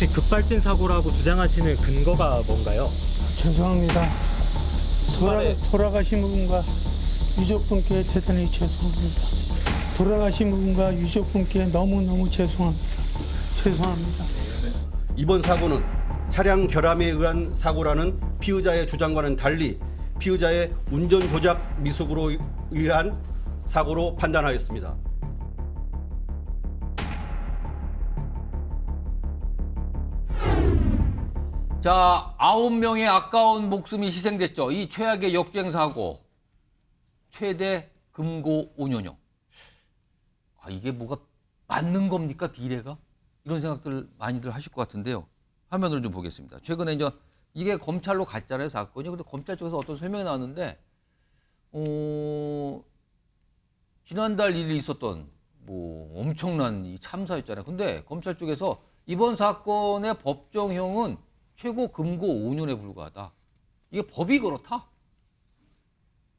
혹시 급발진 사고라고 주장하시는 근거가 뭔가요? 죄송합니다. 주말에 돌아가신 분과 유족분께 대단히 죄송합니다. 돌아가신 분과 유족분께 너무너무 죄송합니다. 죄송합니다. 이번 사고는 차량 결함에 의한 사고라는 피의자의 주장과는 달리 피의자의 운전 조작 미숙으로 의한 사고로 판단하였습니다. 자, 9명의 아까운 목숨이 희생됐죠. 이 최악의 역주행 사고. 최대 금고 5년형. 아, 이게 뭐가 맞는 겁니까, 비례가? 이런 생각들 많이들 하실 것 같은데요. 화면으로 좀 보겠습니다. 최근에 이제 이게 검찰로 갔잖아요, 사건이. 근데 검찰 쪽에서 어떤 설명이 나왔는데, 지난달 일이 있었던 뭐 엄청난 이 참사였잖아요. 근데 검찰 쪽에서 이번 사건의 법정형은 최고 금고 5년에 불과하다. 이게 법이 그렇다.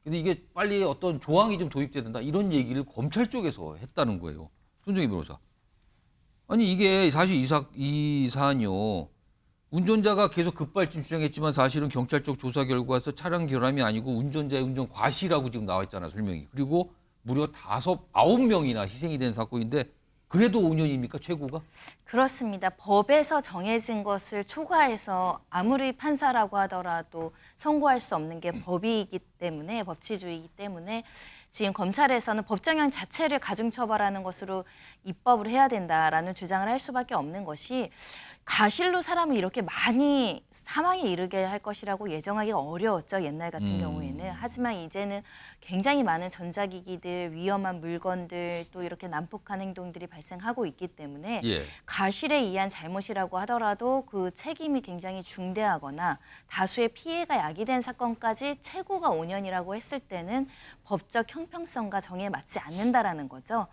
근데 이게 빨리 어떤 조항이 좀 도입돼야 된다. 이런 얘기를 검찰 쪽에서 했다는 거예요. 손정희 변호사. 아니 이게 사실 이 사안이요. 운전자가 계속 급발진 주장했지만 사실은 경찰 쪽 조사 결과에서 차량 결함이 아니고 운전자의 운전 과실이라고 지금 나와 있잖아요. 설명이. 그리고 무려 9명이나 희생이 된 사건인데 그래도 5년입니까? 최고가? 그렇습니다. 법에서 정해진 것을 초과해서 아무리 판사라고 하더라도 선고할 수 없는 게 법이기 때문에, 법치주의이기 때문에 지금 검찰에서는 법정형 자체를 가중처벌하는 것으로 입법을 해야 된다라는 주장을 할 수밖에 없는 것이, 과실로 사람을 이렇게 많이 사망에 이르게 할 것이라고 예정하기가 어려웠죠. 옛날 같은 경우에는. 하지만 이제는 굉장히 많은 전자기기들, 위험한 물건들, 또 이렇게 난폭한 행동들이 발생하고 있기 때문에 예. 과실에 의한 잘못이라고 하더라도 그 책임이 굉장히 중대하거나 다수의 피해가 야기된 사건까지 최고가 5년이라고 했을 때는 법적 형평성과 정의에 맞지 않는다라는 거죠.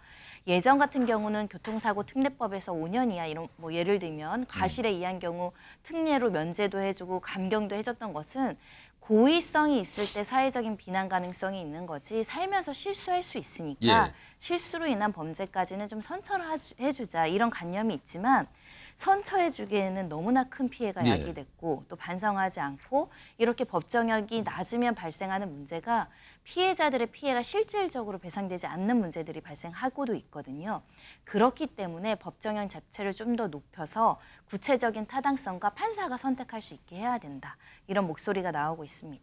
예전 같은 경우는 교통사고 특례법에서 5년 이하 이런 뭐 예를 들면 과실에 의한 경우 특례로 면제도 해주고 감경도 해줬던 것은 고의성이 있을 때 사회적인 비난 가능성이 있는 거지, 살면서 실수할 수 있으니까 예. 실수로 인한 범죄까지는 좀 선처를 해주자 이런 관념이 있지만, 선처해주기에는 너무나 큰 피해가 예. 야기됐고 또 반성하지 않고 이렇게 법정형이 낮으면 발생하는 문제가 피해자들의 피해가 실질적으로 배상되지 않는 문제들이 발생하고도 있거든요. 그렇기 때문에 법정형 자체를 좀 더 높여서 구체적인 타당성과 판사가 선택할 수 있게 해야 된다. 이런 목소리가 나오고 있습니다.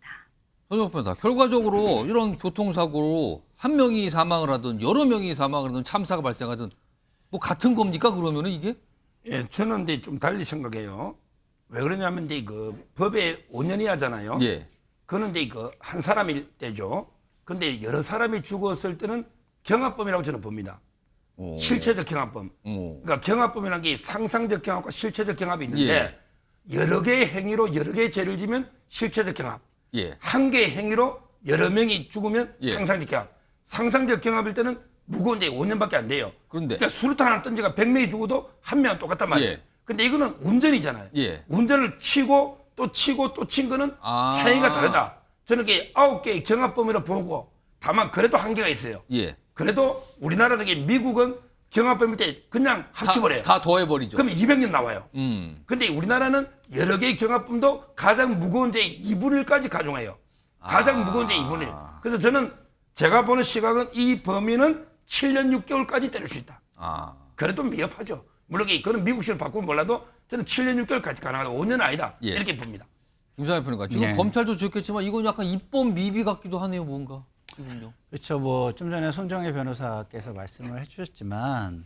손정희 변호사. 결과적으로 이런 교통사고로 한 명이 사망을 하든 여러 명이 사망을 하든 참사가 발생하든 뭐 같은 겁니까? 그러면은 이게? 예, 저는 근데 좀 달리 생각해요. 왜 그러냐면 이제 그 법에 5년이 하잖아요. 예. 그거는 이제 그 한 사람일 때죠. 근데 여러 사람이 죽었을 때는 경합범이라고 저는 봅니다. 오. 실체적 경합범. 오. 그러니까 경합범이라는 게 상상적 경합과 실체적 경합이 있는데, 예. 여러 개의 행위로 여러 개의 죄를 지면 실체적 경합. 예. 한 개의 행위로 여러 명이 죽으면 예. 상상적 경합. 상상적 경합일 때는 무거운데 5년밖에 안 돼요. 그런데 그러니까 수류탄 하나 던지가 100명이 죽어도 한 명은 똑같단 말이에요. 예. 근데 이거는 운전이잖아요. 예. 운전을 치고 또 치고 또 친 거는 아. 행위가 다르다. 저는 이게 9개의 경합범위로 보고, 다만 그래도 한계가 있어요. 예. 그래도 우리나라는 이게 미국은 경합범일 때 그냥 합치버려요. 다 더해버리죠. 그러면 200년 나와요. 근데 우리나라는 여러 개의 경합범도 가장 무거운 죄 2분의 1까지 가중해요. 가장 무거운 죄 2분의 1. 그래서 저는 제가 보는 시각은 이 범인은 7년 6개월까지 때릴 수 있다. 아. 그래도 미흡하죠. 물론 그거는 미국식으로 바꾸면 몰라도 저는 7년 6개월까지 가능하다. 5년은 아니다. 예. 이렇게 봅니다. 김상현 평론가. 지금 네. 검찰도 좋겠지만 이건 약간 입법 미비 같기도 하네요, 뭔가. 이분요. 그렇죠. 뭐 좀 전에 손정혜 변호사께서 말씀을 해주셨지만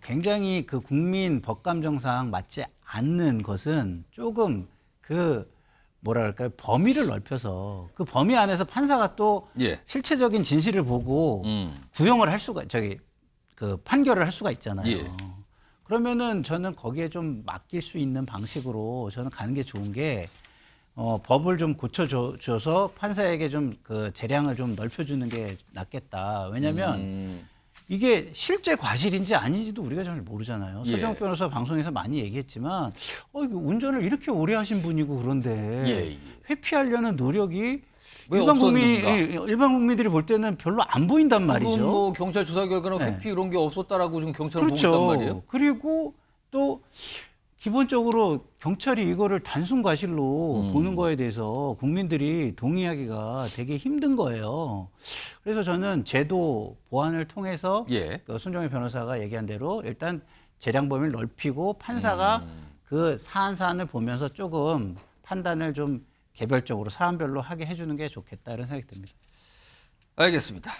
굉장히 그 국민 법감정상 맞지 않는 것은 조금 그 뭐랄까요, 범위를 넓혀서 그 범위 안에서 판사가 또 예. 실체적인 진실을 보고 구형을 할 수가, 그 판결을 할 수가 있잖아요. 예. 그러면은 저는 거기에 좀 맡길 수 있는 방식으로 저는 가는 게 좋은 게, 법을 좀 고쳐줘서 판사에게 좀 그 재량을 좀 넓혀주는 게 낫겠다. 왜냐하면 이게 실제 과실인지 아닌지도 우리가 잘 모르잖아요. 예. 서정욱 변호사 방송에서 많이 얘기했지만, 이거 운전을 이렇게 오래 하신 분이고 그런데 예. 회피하려는 노력이 왜 일반 국민들이 볼 때는 별로 안 보인단 말이죠. 지금 뭐 경찰 조사 결과는 네. 회피 이런 게 없었다라고 지금 경찰은 보고 있단 그렇죠. 말이에요. 그리고 또 기본적으로 경찰이 이거를 단순 과실로 보는 거에 대해서 국민들이 동의하기가 되게 힘든 거예요. 그래서 저는 제도 보완을 통해서 예. 그 손정혜 변호사가 얘기한 대로 일단 재량 범위를 넓히고 판사가 그 사안을 보면서 조금 판단을 좀 개별적으로 사안별로 하게 해주는 게 좋겠다 이런 생각이 듭니다. 알겠습니다.